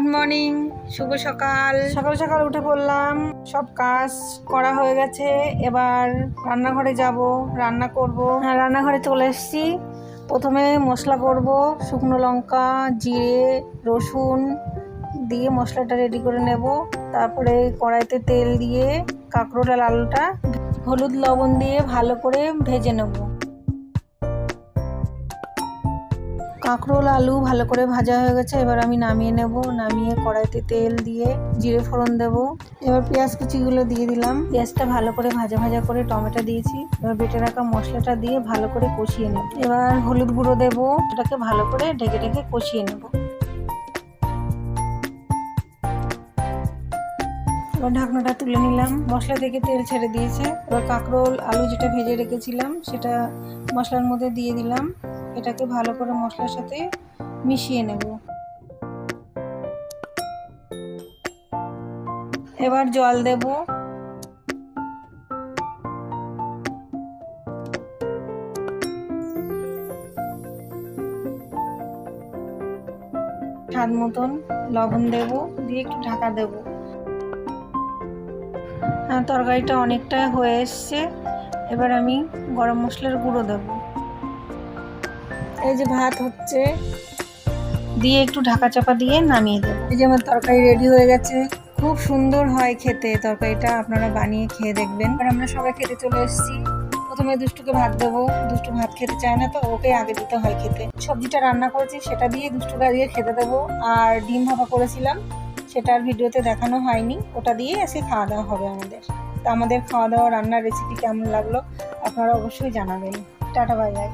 Good morning, শুভ সকাল। সকাল সকাল উঠে পড়লাম, সব কাজ করা হয়ে গেছে। এবার রান্নাঘরে যাব, রান্না করব। হ্যাঁ, রান্নাঘরে চলে এসেছি। প্রথমে মশলা করব, শুকনো লঙ্কা, জিরে, রসুন দিয়ে মশলাটা রেডি করে নেব। তারপরে কড়াইতে তেল দিয়ে কাঁকরোল আর আলুটা হলুদ লবণ দিয়ে ভালো করে ভেজে নেব। কাঁকরোল আলু ভালো করে ভাজা হয়ে গেছে, এবার আমি নামিয়ে নেব। নামিয়ে কড়াইতে তেল দিয়ে জিরে ফোড়ন দেব। এবার পেঁয়াজ কুচিগুলো দিয়ে দিলাম। পেঁয়াজটা ভালো করে ভাজা ভাজা করে টমেটো দিয়েছি। এবার বেটে রাখা মশলাটা দিয়ে ভালো করে কষিয়ে নেব। এবার হলুদ গুঁড়ো দেব, এটাকে ভালো করে ঢেকে ঢেকে কষিয়ে নেব। এবার ঢাকনাটা তুলে নিলাম, মশলা থেকে তেল ছেড়ে দিয়েছে। এবার কাঁকরোল আলু যেটা ভেজে রেখেছিলাম সেটা মশলার মধ্যে দিয়ে দিলাম। এটাকে ভালো করে মশলার সাথে মিশিয়ে নেব। এবার জল দেব। স্বাদ মতন লবণ দেব, দিয়ে একটু ঢাকা দেব। তরকারিটা অনেকটা হয়ে এসছে। এবার আমি গরম মশলার গুঁড়ো দেব। এই যে ভাত হচ্ছে, দিয়ে একটু ঢাকা চাপা দিয়ে নামিয়ে দেবো। এই যে আমার তরকারি রেডি হয়ে গেছে। খুব সুন্দর হয় খেতে তরকারিটা, আপনারা বানিয়ে খেয়ে দেখবেন। আর আমরা সবাই খেতে চলে এসেছি। প্রথমে দুষ্টুকে ভাত দেবো, দুষ্টু ভাত খেতে চায় না, তো ওকে আগে দিতে হয় খেতে। সবজিটা রান্না করেছি সেটা দিয়ে দুষ্টুকে দিয়ে খেতে দেবো। আর ডিম ভাপা করেছিলাম, সেটা আর ভিডিওতে দেখানো হয়নি, ওটা দিয়ে আজকে খাওয়া দাওয়া হবে আমাদের। তো আমাদের খাওয়া দাওয়া রান্নার রেসিপি কেমন লাগলো আপনারা অবশ্যই জানাবেন। Tata, bye bye.